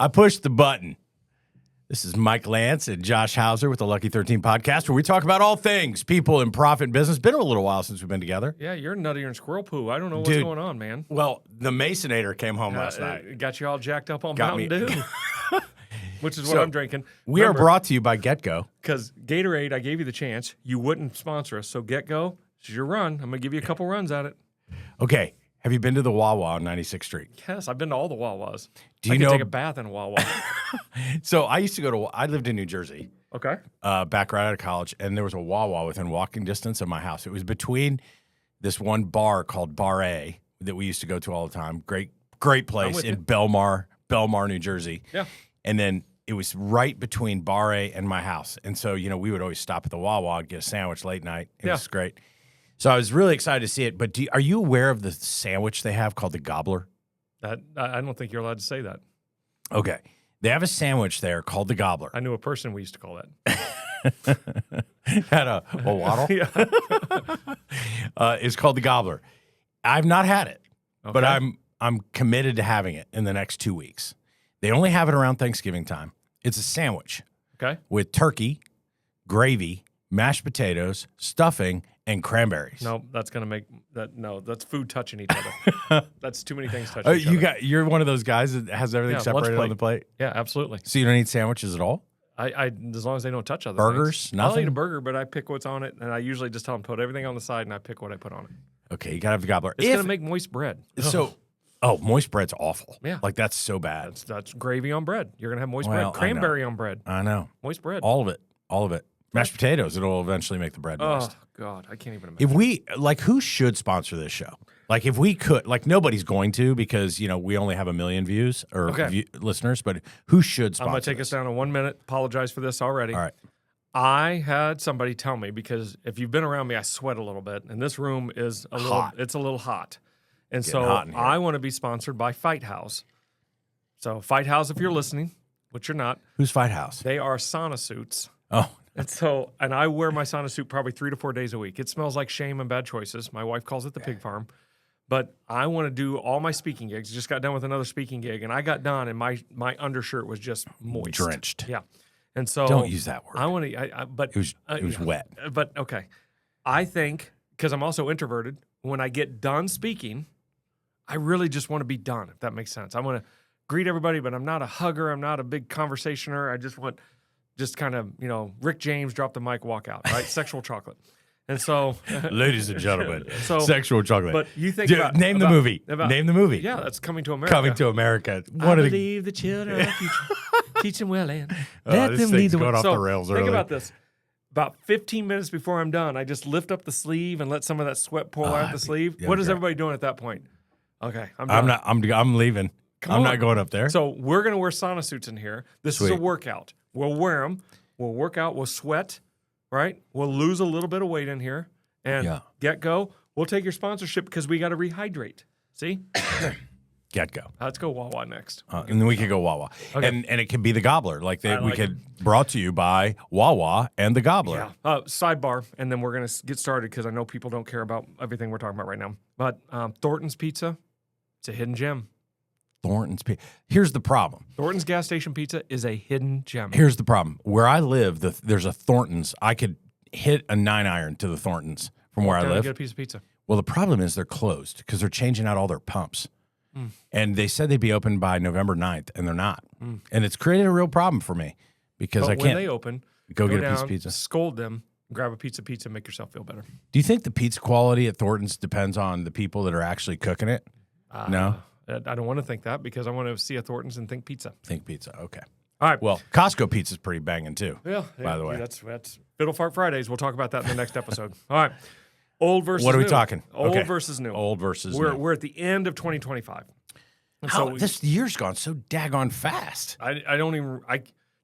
I pushed the button. This is Mike Lantz and Josh Hauser with the Lucky 13 podcast, where we talk about all things people in profit and business. Been a little while since we've been together. Yeah, you're nuttier than squirrel poo. I don't know what's going on, man. Well, the Masonator came home last night. Got you all jacked up on Mountain Dew, which is what I'm drinking. We are brought to you by GetGo. Because Gatorade, I gave you the chance. You wouldn't sponsor us, so GetGo, this is your run. I'm going to give you a couple runs at it. Okay. Have you been to the Wawa on 96th Street? Yes, I've been to all the Wawas. Do you I know? can take a bath in a Wawa. So I used to go to. I lived in New Jersey. Okay. Back right out of college, and there was a Wawa within walking distance of my house. It was between this one bar called Bar A that we used to go to all the time. Great place in Belmar, New Jersey. Yeah. And then it was right between Bar A and my house, and so we would always stop at the Wawa and get a sandwich late night. It was great. So I was really excited to see it. But are you aware of the sandwich they have called the Gobbler? I don't think you're allowed to say that. Okay. They have a sandwich there called the Gobbler. I knew a person we used to call that. Had a waddle? Yeah. It's called the Gobbler. I've not had it, Okay. but I'm committed to having it in the next 2 weeks. They only have it around Thanksgiving time. It's a sandwich with turkey, gravy, mashed potatoes, stuffing, and cranberries. No, that's going to make that. No, that's food touching each other. That's too many things touching each other. You're one of those guys that has everything separated on the plate? Yeah, absolutely. So you don't eat sandwiches at all? I as long as they don't touch other burgers, things. nothing? I'll eat a burger, but I pick what's on it, and I usually just tell them put everything on the side, and I pick what I put on it. Okay, you got to have the Gobbler. It's going to make moist bread. Moist bread's awful. Yeah. Like, that's so bad. That's gravy on bread. You're going to have moist bread. Cranberry on bread. I know. Moist bread. All of it. Mashed potatoes, it'll eventually make the bread moist. Oh, God, I can't even imagine. If we, who should sponsor this show? Like, if we could, nobody's going to because, we only have 1 million views or listeners, but who should sponsor I'm going to take us down to 1 minute. Apologize for this already. All right. I had somebody tell me, because if you've been around me, I sweat a little bit, and this room is a little hot. And so I want to be sponsored by Fight House. So Fight House, if you're listening, which you're not. Who's Fight House? They are sauna suits. Oh. And I wear my sauna suit probably 3 to 4 days a week. It smells like shame and bad choices. My wife calls it the pig farm. But I want to do all my speaking gigs. Just got done with another speaking gig, and I got done, and my undershirt was just moist. Drenched. Yeah. And so don't use that word. I want to, but it was wet. But okay. I think, because I'm also introverted, when I get done speaking, I really just want to be done, if that makes sense. I want to greet everybody, but I'm not a hugger. I'm not a big conversationer. I just want kind of, Rick James, drop the mic, walk out, right? Sexual chocolate. And so, ladies and gentlemen, sexual chocolate. But you think name the movie. Name the movie. Yeah, that's Coming to America. Coming to America. I believe the children are future. Teach them well and let them lead the way. Off the rails think early. about this. About 15 minutes before I'm done, I just lift up the sleeve and let some of that sweat pull out the sleeve. What is everybody doing at that point? Okay, I'm done. I'm leaving. I'm not going up there. So we're going to wear sauna suits in here. This is a workout. We'll wear them. We'll work out. We'll sweat, right? We'll lose a little bit of weight in here. And GetGo, we'll take your sponsorship because we got to rehydrate. See? GetGo. Let's go Wawa next. And then we could go Wawa. Okay. And it could be the Gobbler. Brought to you by Wawa and the Gobbler. Yeah. Sidebar, and then we're going to get started because I know people don't care about everything we're talking about right now. But Thornton's Pizza, it's a hidden gem. Thornton's Pizza. Here's the problem. Thornton's gas station pizza is a hidden gem. Here's the problem. Where I live, there's a Thornton's. I could hit a 9-iron to the Thornton's from where I live. Get a piece of pizza. Well, the problem is they're closed because they're changing out all their pumps. And they said they'd be open by November 9th, and they're not. And it's created a real problem for me because I can't. When they open, go get down, a piece of pizza. Scold them, grab a pizza, make yourself feel better. Do you think the pizza quality at Thornton's depends on the people that are actually cooking it? No? I don't want to think that because I want to see a Thornton's and think pizza. Think pizza. Okay. All right. Well, Costco pizza's pretty banging too. Yeah. By the way, that's Fiddle Fart Fridays. We'll talk about that in the next episode. All right. Old versus new. What are we talking? Old versus new. Old versus new. We're at the end of 2025. This year's gone so daggone fast. I don't even.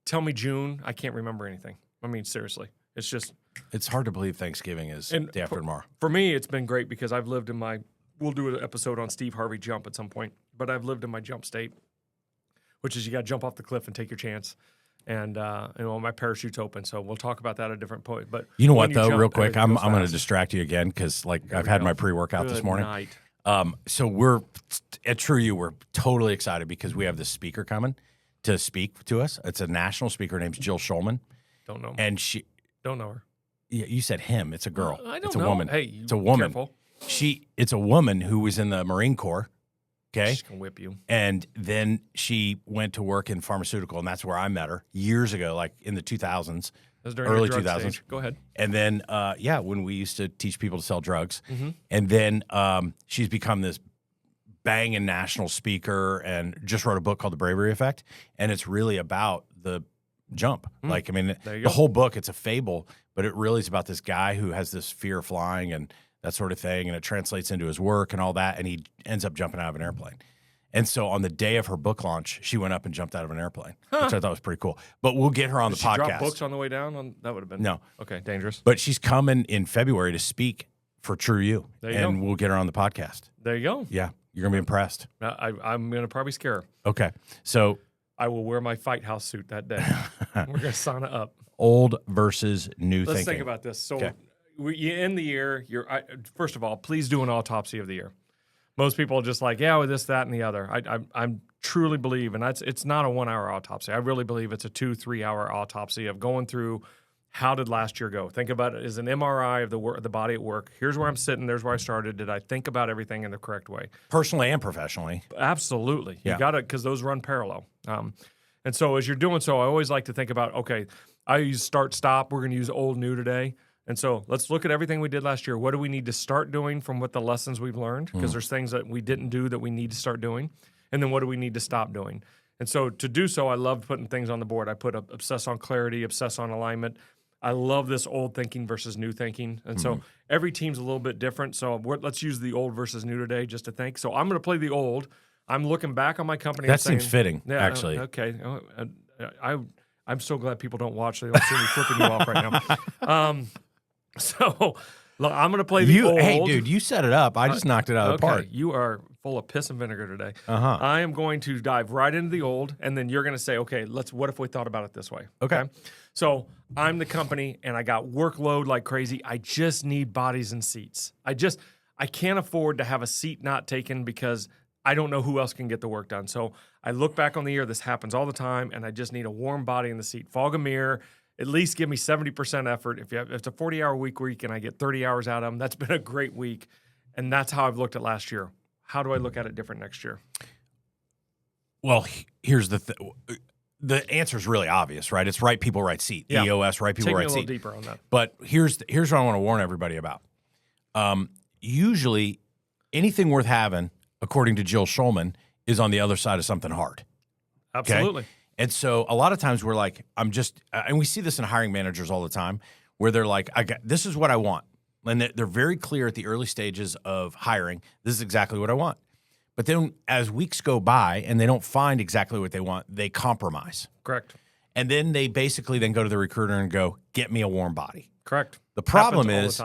Tell me June. I can't remember anything. I mean, seriously, it's just. It's hard to believe Thanksgiving is day after tomorrow. For me, it's been great because I've lived in my. We'll do an episode on Steve Harvey jump at some point, but I've lived in my jump state, which is you got to jump off the cliff and take your chance. And my parachute's open, so we'll talk about that at a different point. But you know what, though, real quick, I'm going to distract you again because I've had my pre-workout this morning. Night. So we're at True U, we're totally excited because we have this speaker coming to speak to us. It's a national speaker. Her name's Jill Schulman. Don't know. And she don't know her. Yeah, you said him. It's a girl. I don't it's a know. woman. Hey, it's a woman. Careful. It's a woman who was in the Marine Corps. Okay. She's gonna whip you. And then she went to work in pharmaceutical, and that's where I met her years ago, like in the 2000s. That was during early your drug 2000s. stage. Go ahead. And then, when we used to teach people to sell drugs. And then she's become this banging national speaker and just wrote a book called The Bravery Effect. And it's really about the jump. Like, I mean, the whole book, it's a fable, but it really is about this guy who has this fear of flying and that sort of thing. And it translates into his work and all that. And he ends up jumping out of an airplane. And so on the day of her book launch, she went up and jumped out of an airplane, which I thought was pretty cool. But we'll get her on the podcast. Did she drop books on the way down? That would have been no. Okay, dangerous. But she's coming in February to speak for True You, and we'll get her on the podcast. There you go. Yeah, you're gonna be impressed. I'm gonna probably scare her. Okay, so I will wear my Fight House suit that day. We're gonna sauna up. Old versus new Let's thinking. think about this. So you end the year. First of all, please do an autopsy of the year. Most people are just like, yeah, with this, that, and the other. I truly believe, and it's not a 1 hour autopsy. I really believe it's a 2-3 hour autopsy of going through how did last year go. Think about it as an MRI of the body at work. Here's where I'm sitting. There's where I started. Did I think about everything in the correct way? Personally and professionally. Absolutely. Yeah. You got to, because those run parallel. And so as you're doing so, I always like to think about, okay, I use start, stop. We're going to use old, new today. And so let's look at everything we did last year. What do we need to start doing from what the lessons we've learned? Because there's things that we didn't do that we need to start doing. And then what do we need to stop doing? And so to do so, I love putting things on the board. I put obsess on clarity, obsess on alignment. I love this old thinking versus new thinking. And so every team's a little bit different. So let's use the old versus new today just to think. So I'm going to play the old. I'm looking back on my company. That seems fitting, actually. Okay. I'm so glad people don't watch. They don't see me flipping you off right now. So look, I'm going to play the old. Hey, dude, you set it up. I just knocked it out of the park. You are full of piss and vinegar today. I am going to dive right into the old, and then you're going to say, okay, what if we thought about it this way? Okay. So I'm the company, and I got workload like crazy. I just need bodies and seats. I can't afford to have a seat not taken because I don't know who else can get the work done. So I look back on the year. This happens all the time, and I just need a warm body in the seat. Fog a mirror. At least give me 70% effort. If it's a 40-hour week and I get 30 hours out of them, that's been a great week. And that's how I've looked at last year. How do I look at it different next year? Well, here's the thing. The answer is really obvious, right? It's right people, right seat. Yeah. EOS, right people, right seat. Take me a little deeper on that. But here's what I want to warn everybody about. Usually, anything worth having, according to Jill Schulman, is on the other side of something hard. Absolutely. Okay? And so a lot of times we're like, and we see this in hiring managers all the time, where they're like, this is what I want. And they're very clear at the early stages of hiring, this is exactly what I want. But then as weeks go by and they don't find exactly what they want, they compromise. Correct. And then they basically then go to the recruiter and go, get me a warm body. Correct. The problem is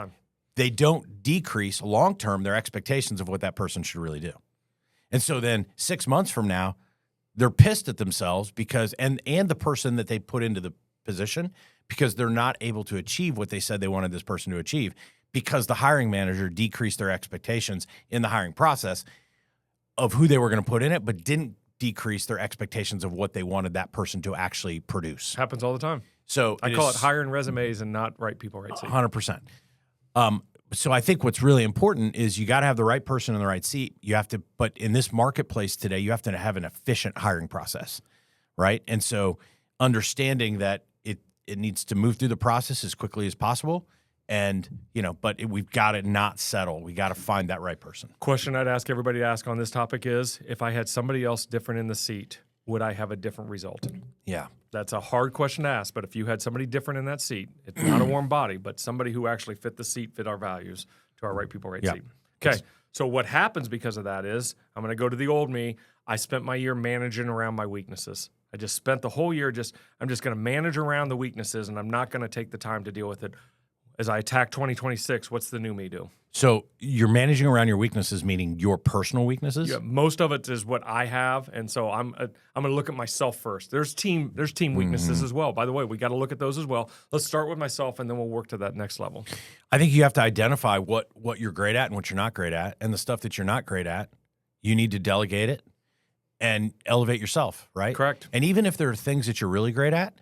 they don't decrease long-term their expectations of what that person should really do. And so then 6 months from now, they're pissed at themselves because and the person that they put into the position because they're not able to achieve what they said they wanted this person to achieve because the hiring manager decreased their expectations in the hiring process of who they were going to put in it, but didn't decrease their expectations of what they wanted that person to actually produce. Happens all the time. So I call it hiring resumes and not right people, right seat. 100%. So I think what's really important is you got to have the right person in the right seat. You have to, but in this marketplace today, you have to have an efficient hiring process, right? And so understanding that it needs to move through the process as quickly as possible, and we've got to not settle. We got to find that right person. Question I'd ask everybody to ask on this topic is: if I had somebody else different in the seat, would I have a different result? Yeah. That's a hard question to ask, but if you had somebody different in that seat, it's not a warm body, but somebody who actually fit the seat, fit our values, to our right people, right seat. Okay, so what happens because of that is, I'm going to go to the old me. I spent my year managing around my weaknesses. I just spent the whole year I'm just going to manage around the weaknesses, and I'm not going to take the time to deal with it. As I attack 2026, what's the new me do? So you're managing around your weaknesses, meaning your personal weaknesses? Yeah, most of it is what I have, and so I'm going to look at myself first. There's team weaknesses as well. By the way, we got to look at those as well. Let's start with myself, and then we'll work to that next level. I think you have to identify what you're great at and what you're not great at, and the stuff that you're not great at, you need to delegate it and elevate yourself, right? Correct. And even if there are things that you're really great at,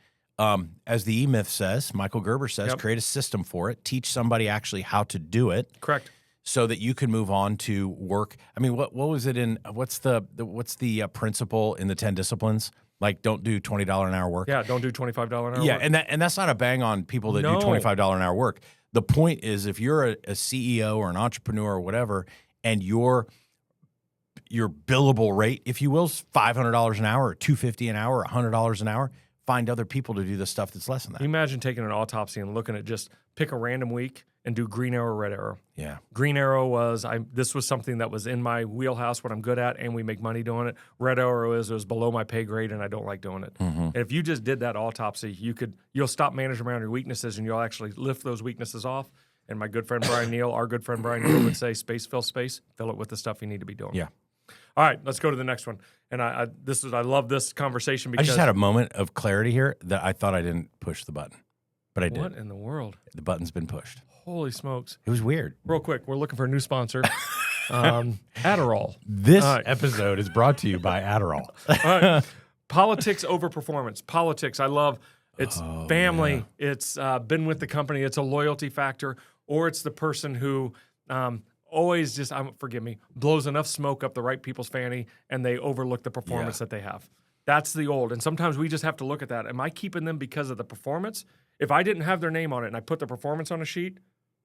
as the E-Myth says, Michael Gerber says, create a system for it. Teach somebody actually how to do it. Correct. So that you can move on to work. I mean, what was it in? What's the principle in the 10 disciplines? Like, don't do $20 an hour work. Yeah, don't do $25 an hour. Yeah, work. and that's not a bang on people that do $25 an hour work. The point is, if you're a CEO or an entrepreneur or whatever, and your billable rate, if you will, is $500 an hour, or $250 an hour, or $100 an hour, find other people to do the stuff that's less than that. Can you imagine taking an autopsy and looking at just pick a random week and do green arrow, red arrow. Yeah. Green arrow was this was something that was in my wheelhouse, what I'm good at, and we make money doing it. Red arrow is it was below my pay grade and I don't like doing it. Mm-hmm. And if you just did that autopsy, you'll stop managing around your weaknesses and you'll actually lift those weaknesses off. And my good friend Brian Neal, our good friend Brian Neal would say, space, fill it with the stuff you need to be doing. Yeah. All right, let's go to the next one. And I love this conversation because I just had a moment of clarity here that I thought I didn't push the button, but I did. What in the world? The button's been pushed. Holy smokes. It was weird. Real quick, we're looking for a new sponsor. Adderall. This episode is brought to you by Adderall. All right. Politics over performance. Politics, I love. It's family. Yeah. It's been with the company. It's a loyalty factor. Or it's the person who always just, forgive me, blows enough smoke up the right people's fanny and they overlook the performance that they have. That's the old. And sometimes we just have to look at that. Am I keeping them because of the performance? If I didn't have their name on it and I put the performance on a sheet,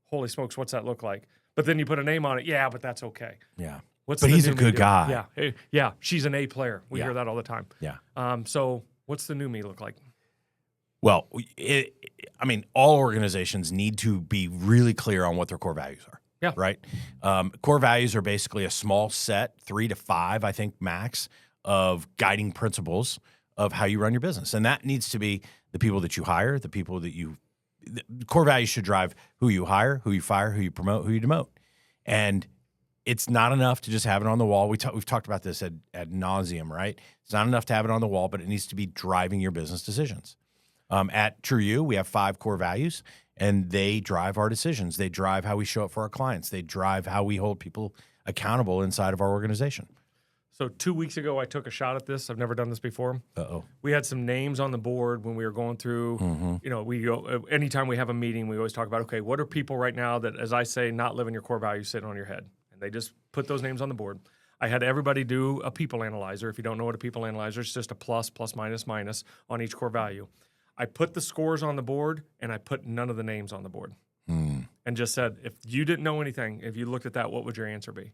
holy smokes, what's that look like? But then you put a name on it. Yeah, but that's okay. Yeah. But he's a good guy. Yeah. Hey, yeah. She's an A player. We hear that all the time. Yeah. So what's the new me look like? Well, all organizations need to be really clear on what their core values are. Yeah. Right? Core values are basically a small set, 3 to 5, I think, max, of guiding principles of how you run your business. And that needs to be the people that you hire, the people that the core values should drive who you hire, who you fire, who you promote, who you demote. And it's not enough to just have it on the wall. We've talked about this ad nauseum, right? It's not enough to have it on the wall, but it needs to be driving your business decisions. At TrueU, we have 5 core values, and they drive our decisions. They drive how we show up for our clients. They drive how we hold people accountable inside of our organization. So 2 weeks ago, I took a shot at this. I've never done this before. Uh-oh. We had some names on the board when we were going through, we go, anytime we have a meeting, we always talk about, okay, what are people right now that, as I say, not living your core values sitting on your head? And they just put those names on the board. I had everybody do a people analyzer. If you don't know what a people analyzer is, it's just a plus, minus on each core value. I put the scores on the board, and I put none of the names on the board. And just said, if you didn't know anything, if you looked at that, what would your answer be?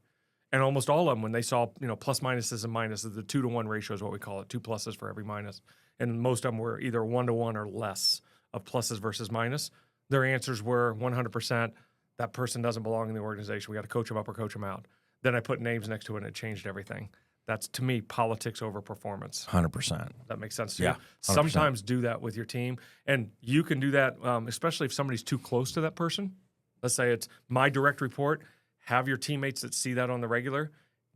And almost all of them, when they saw, plus minuses and minuses, the 2-to-1 ratio is what we call it, 2 pluses for every minus. And most of them were either 1-to-1 or less of pluses versus minus. Their answers were 100%, that person doesn't belong in the organization. We got to coach them up or coach them out. Then I put names next to it, and it changed everything. That's, to me, politics over performance. 100%. That makes sense to you? Yeah, sometimes do that with your team. And you can do that, especially if somebody's too close to that person. Let's say it's my direct report. Have your teammates that see that on the regular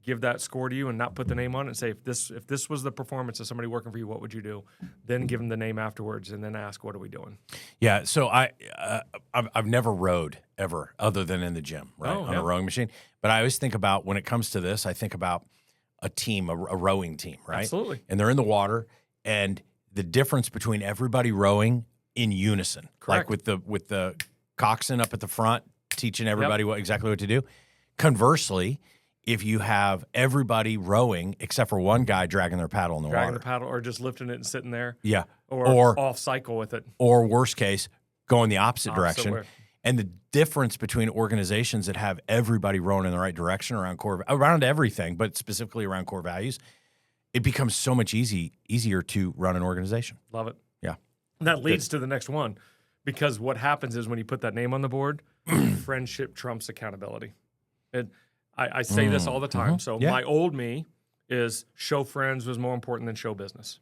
give that score to you and not put the name on it and say, if this was the performance of somebody working for you, what would you do? Then give them the name afterwards and then ask, what are we doing? Yeah, so I've never rowed ever other than in the gym, right, on a rowing machine. But I always think about, when it comes to this, I think about a team, a rowing team, right? Absolutely. And they're in the water, and the difference between everybody rowing in unison, correct, like with the coxswain up at the front teaching everybody exactly what to do. Conversely, if you have everybody rowing except for one guy dragging their paddle in the water. Dragging the paddle or just lifting it and sitting there. Yeah. Or off cycle with it. Or worst case, going the opposite direction. Way. And the difference between organizations that have everybody rowing in the right direction around everything, but specifically around core values, it becomes so much easier to run an organization. Love it. Yeah. And that leads to the next one, because what happens is when you put that name on the board, friendship trumps accountability. I say this all the time. So my old me is show friends was more important than show business.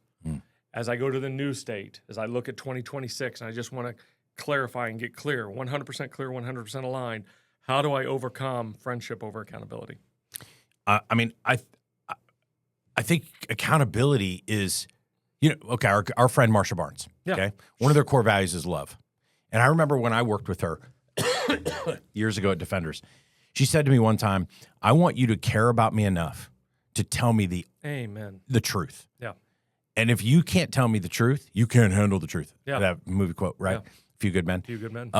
As I go to the new state, as I look at 2026, and I just want to clarify and get clear, 100% clear, 100% aligned, how do I overcome friendship over accountability? I think accountability is, okay, our friend Marsha Barnes, okay? One of their core values is love. And I remember when I worked with her years ago at Defenders, she said to me one time, I want you to care about me enough to tell me the truth. Yeah. And if you can't tell me the truth, you can't handle the truth. Yeah. That movie quote, right? Yeah. Few Good Men. Few Good Men.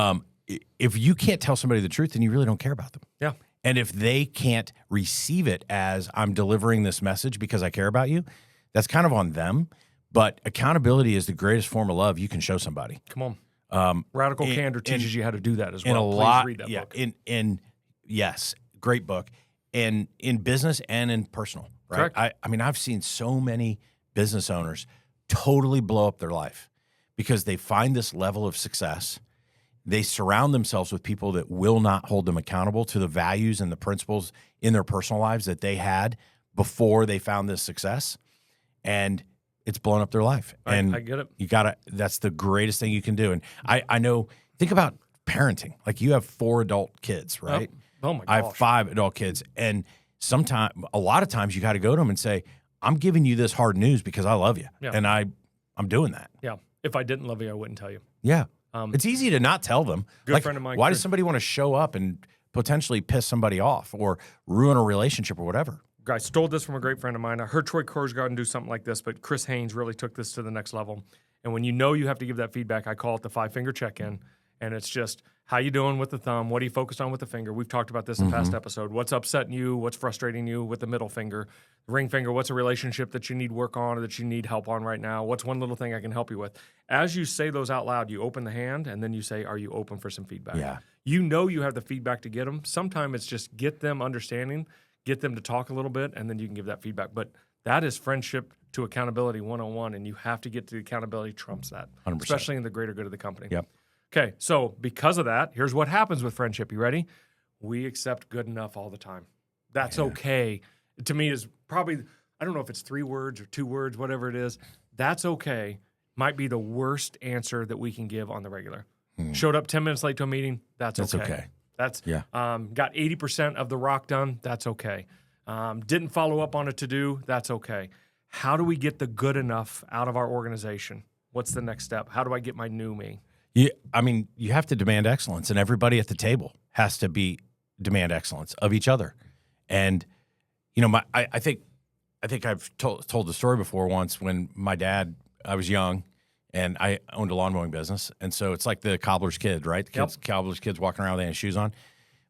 If you can't tell somebody the truth, then you really don't care about them. Yeah. And if they can't receive it as I'm delivering this message because I care about you, that's kind of on them. But accountability is the greatest form of love you can show somebody. Come on. Radical Candor teaches you how to do that as well. Please read that book. Yes, great book. And in business and in personal, right? Correct. I mean, I've seen so many business owners totally blow up their life because they find this level of success. They surround themselves with people that will not hold them accountable to the values and the principles in their personal lives that they had before they found this success. And it's blown up their life. And I get it. That's the greatest thing you can do. And I know, think about parenting. Like you have 4 adult kids, right? Oh my gosh. I have 5 adult kids. And a lot of times you got to go to them and say, I'm giving you this hard news because I love you. Yeah. And I'm doing that. Yeah. If I didn't love you, I wouldn't tell you. Yeah. It's easy to not tell them. Good friend of mine. Why does somebody want to show up and potentially piss somebody off or ruin a relationship or whatever? I stole this from a great friend of mine. I heard Troy Korsgaard do something like this, but Chris Haynes really took this to the next level. And when you know you have to give that feedback, I call it the 5-finger check-in. And it's just, how you doing with the thumb? What are you focused on with the finger? We've talked about this in past episode. What's upsetting you? What's frustrating you with the middle finger? The ring finger, what's a relationship that you need work on or that you need help on right now? What's one little thing I can help you with? As you say those out loud, you open the hand, and then you say, are you open for some feedback? Yeah. You know you have the feedback to get them. Sometimes it's just get them understanding, get them to talk a little bit, and then you can give that feedback. But that is friendship to accountability 101, and you have to get to the accountability trumps that, 100%. especially in the greater good of the company. Yep. Okay, so because of that, here's what happens with friendship. You ready? We accept good enough all the time. That's okay. To me, is probably, I don't know if it's 3 words or 2 words, whatever it is. That's okay might be the worst answer that we can give on the regular. Showed up 10 minutes late to a meeting. That's okay. That's got 80% of the rock done. That's okay. Didn't follow up on a to-do. That's okay. How do we get the good enough out of our organization? What's the next step? How do I get my new me? Yeah, I mean, you have to demand excellence, and everybody at the table has to demand excellence of each other. And you know, I think I've told the story before once when my dad, I was young, and I owned a lawn mowing business, and so it's like the cobbler's kid, right? The cobbler's kids walking around with their shoes on.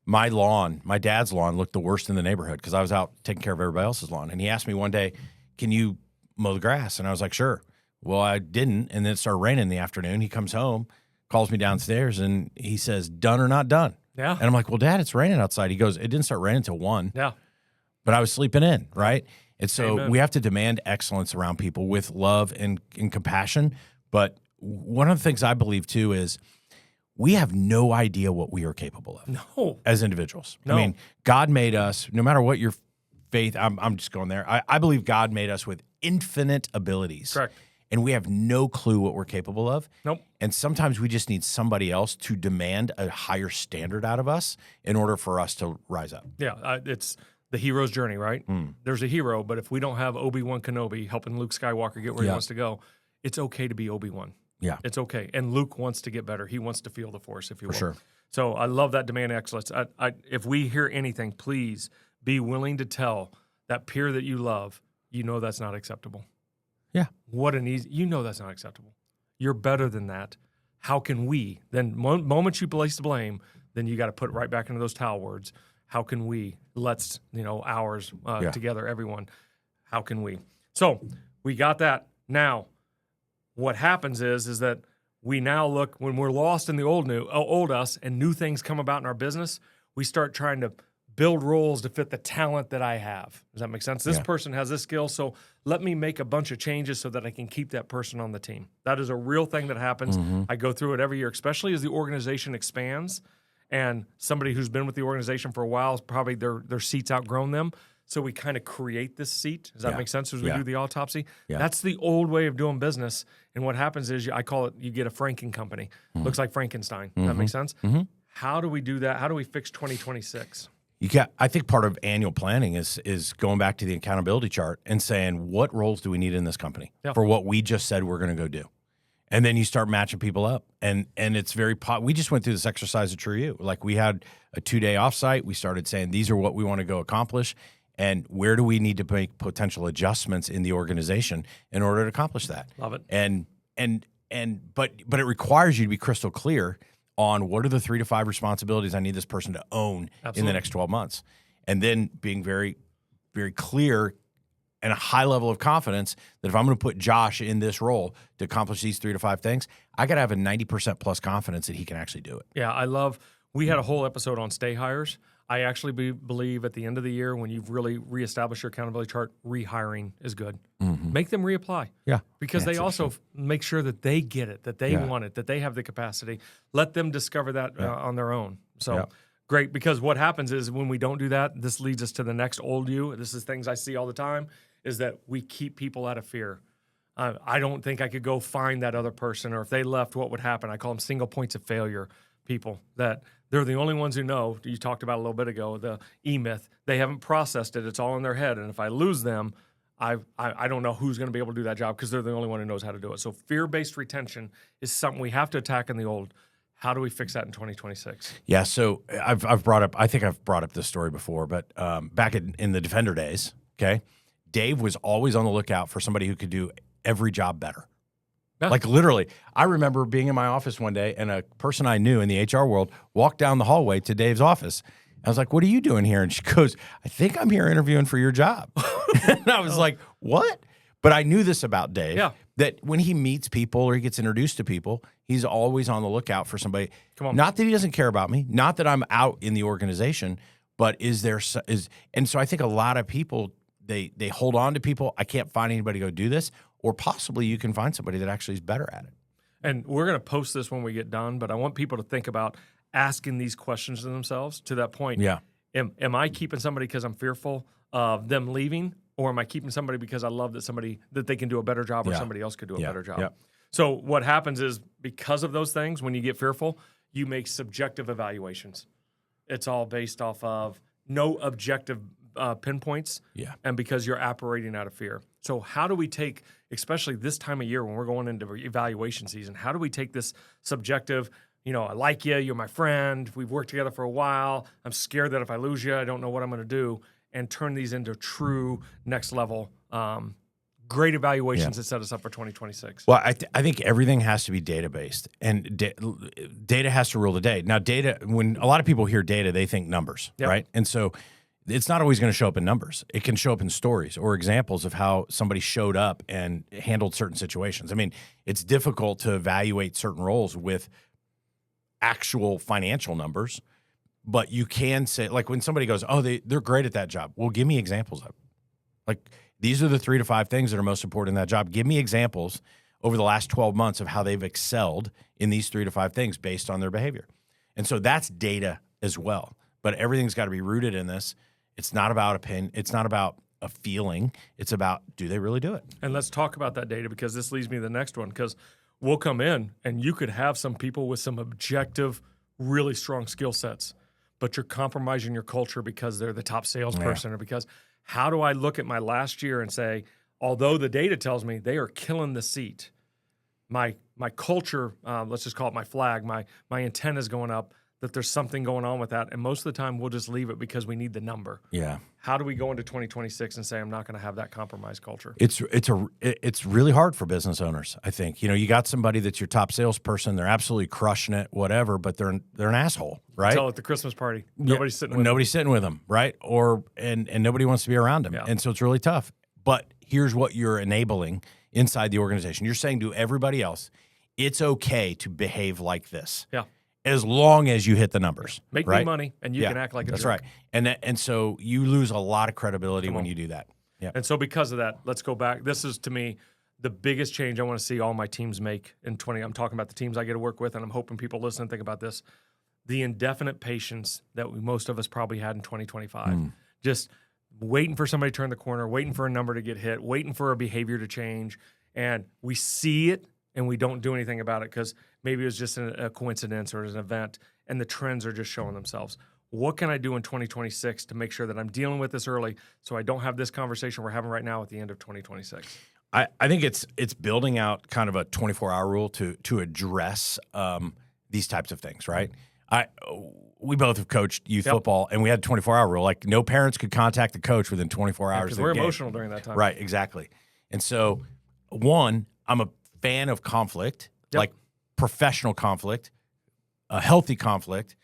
My dad's lawn looked the worst in the neighborhood because I was out taking care of everybody else's lawn. And he asked me one day, "Can you mow the grass?" And I was like, "Sure." Well, I didn't, and then it started raining in the afternoon. He comes home, calls me downstairs, and he says, "Done or not done?" Yeah. And I'm like, "Well, Dad, it's raining outside." He goes, "It didn't start raining until 1. Yeah. But I was sleeping in, right?" And so Amen. we have to demand excellence around people with love and compassion. But one of the things I believe, too, is we have no idea what we are capable of. No. As individuals. No. I mean, God made us, no matter what your faith, I'm just going there. I believe God made us with infinite abilities. Correct. And we have no clue what we're capable of. Nope. And sometimes we just need somebody else to demand a higher standard out of us in order for us to rise up. Yeah, it's the hero's journey, right? There's a hero, but if we don't have Obi-Wan Kenobi helping Luke Skywalker get where he wants to go, it's okay to be Obi-Wan. Yeah. It's okay. And Luke wants to get better. He wants to feel the Force, if you will. For sure. So I love that demand excellence. If we hear anything, please be willing to tell that peer that you love, you know that's not acceptable. Yeah. What an easy, you know that's not acceptable. You're better than that. How can we? Then moment you place the blame, then you got to put right back into those towel words. How can we? Let's, ours together, everyone. How can we? So we got that. Now, what happens is that we now look, when we're lost in the old us and new things come about in our business, we start trying to build roles to fit the talent that I have. Does that make sense? This person has this skill, so let me make a bunch of changes so that I can keep that person on the team. That is a real thing that happens. I go through it every year, especially as the organization expands and somebody who's been with the organization for a while is probably their seat's outgrown them. So we kind of create this seat. Does that make sense as we do the autopsy? Yeah. That's the old way of doing business. And what happens is I call it, you get a Franken company. Looks like Frankenstein. Does that make sense? How do we do that? How do we fix 2026? I think part of annual planning is going back to the accountability chart and saying, what roles do we need in this company for what we just said we're going to go do? And then you start matching people up. And it's we just went through this exercise at True U. Like we had a 2-day offsite. We started saying, these are what we want to go accomplish. and where do we need to make potential adjustments in the organization in order to accomplish that. Love it. But it requires you to be crystal clear on what are the 3 to 5 responsibilities I need this person to own in the next 12 months. And then being very, very clear and a high level of confidence that if I'm going to put Josh in this role to accomplish these 3 to 5 things, I got to have a 90% plus confidence that he can actually do it. Yeah, we had a whole episode on stay hires. I actually believe at the end of the year, when you've really reestablished your accountability chart, rehiring is good. Mm-hmm. Make them reapply. Yeah. Because they also make sure that they get it, that they want it, that they have the capacity. Let them discover that on their own. So great, because what happens is when we don't do that, this leads us to the next old you. This is things I see all the time, is that we keep people out of fear. I don't think I could go find that other person, or if they left, what would happen? I call them single points of failure people, that they're the only ones who know. You talked about a little bit ago, the E-myth. They haven't processed it. It's all in their head. And if I lose them, I don't know who's going to be able to do that job because they're the only one who knows how to do it. So fear-based retention is something we have to attack in the old. How do we fix that in 2026? Yeah, so I've brought up this story before, but back in the Defender days, okay, Dave was always on the lookout for somebody who could do every job better. Yeah. Like literally, I remember being in my office one day and a person I knew in the HR world walked down the hallway to Dave's office. I was like, "What are you doing here?" And she goes, "I think I'm here interviewing for your job." And I was like, "What?" But I knew this about Dave, that when he meets people or he gets introduced to people, he's always on the lookout for somebody. Come on. Not that he doesn't care about me, not that I'm out in the organization, but and so I think a lot of people, they hold on to people. I can't find anybody to go do this. Or possibly you can find somebody that actually is better at it. And we're going to post this when we get done, but I want people to think about asking these questions to themselves to that point. Yeah. Am I keeping somebody because I'm fearful of them leaving, or am I keeping somebody because I love that they can do a better job or somebody else could do a better job? Yeah. So what happens is, because of those things, when you get fearful, you make subjective evaluations. It's all based off of no objective pinpoints, and because you're operating out of fear. So how do we take, especially this time of year when we're going into evaluation season, how do we take this subjective, I like you, you're my friend, we've worked together for a while, I'm scared that if I lose you, I don't know what I'm going to do, and turn these into true next level great evaluations that set us up for 2026? Well, I think everything has to be data-based, and data has to rule the day. Now, data, when a lot of people hear data, they think numbers, right? And so it's not always going to show up in numbers. It can show up in stories or examples of how somebody showed up and handled certain situations. I mean, it's difficult to evaluate certain roles with actual financial numbers, but you can say, like when somebody goes, "Oh, they're great at that job." Well, give me examples of it. Like, these are the 3 to 5 things that are most important in that job. Give me examples over the last 12 months of how they've excelled in these 3 to 5 things based on their behavior. And so that's data as well. But everything's got to be rooted in this. It's not about opinion. It's not about a feeling. It's about, do they really do it? And let's talk about that data, because this leads me to the next one, because we'll come in and you could have some people with some objective, really strong skill sets, but you're compromising your culture because they're the top salesperson or because how do I look at my last year and say, although the data tells me they are killing the seat, my culture, let's just call it my flag, my intent is going up, that there's something going on with that. And most of the time we'll just leave it because we need the number. Yeah. How do we go into 2026 and say, I'm not going to have that compromised culture? It's really hard for business owners, I think. You got somebody that's your top salesperson, they're absolutely crushing it, whatever, but they're an asshole, right? Tell at the Christmas party. Nobody's sitting with them, right? And nobody wants to be around them. Yeah. And so it's really tough. But here's what you're enabling inside the organization. You're saying to everybody else, it's okay to behave like this. Yeah. As long as you hit the numbers. Make me money, and you can act like a jerk. That's right. And so you lose a lot of credibility when you do that. Yeah. And so because of that, let's go back. This is, to me, the biggest change I want to see all my teams make in 20. I'm talking about the teams I get to work with, and I'm hoping people listen and think about this. The indefinite patience that most of us probably had in 2025. Just waiting for somebody to turn the corner, waiting for a number to get hit, waiting for a behavior to change. And we see it, and we don't do anything about it because maybe it was just a coincidence or an event, and the trends are just showing themselves. What can I do in 2026 to make sure that I'm dealing with this early so I don't have this conversation we're having right now at the end of 2026? I think it's building out kind of a 24-hour rule to address these types of things, right? We both have coached youth football, and we had a 24-hour rule. Like, no parents could contact the coach within 24 hours. Because we're emotional during that time. Right, exactly. And so, one, I'm a fan of conflict, like professional conflict, a healthy conflict.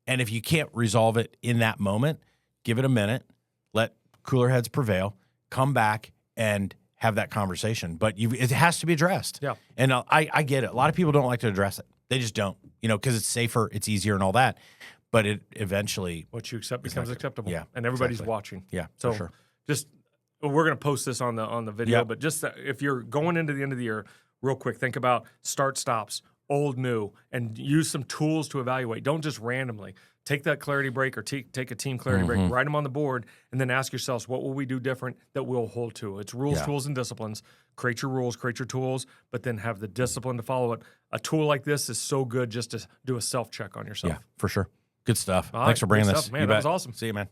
And if you can't resolve it in that moment, give it a minute, let cooler heads prevail, come back and have that conversation. But it has to be addressed. Yeah. And I get it. A lot of people don't like to address it. They just don't, because it's safer, it's easier and all that. But it eventually... What you accept becomes acceptable. Yeah. And everybody's watching. Yeah, so for sure. Just, we're going to post this on the video, but just if you're going into the end of the year, real quick, think about start stops, old, new, and use some tools to evaluate. Don't just randomly take that clarity break or take a team clarity break, write them on the board, and then ask yourselves, what will we do different that we'll hold to? It's rules, tools, and disciplines. Create your rules, create your tools, but then have the discipline to follow it. A tool like this is so good just to do a self-check on yourself. Yeah, for sure. Good stuff. All Thanks right, for bringing good this. stuff, man. That was awesome. See you, man.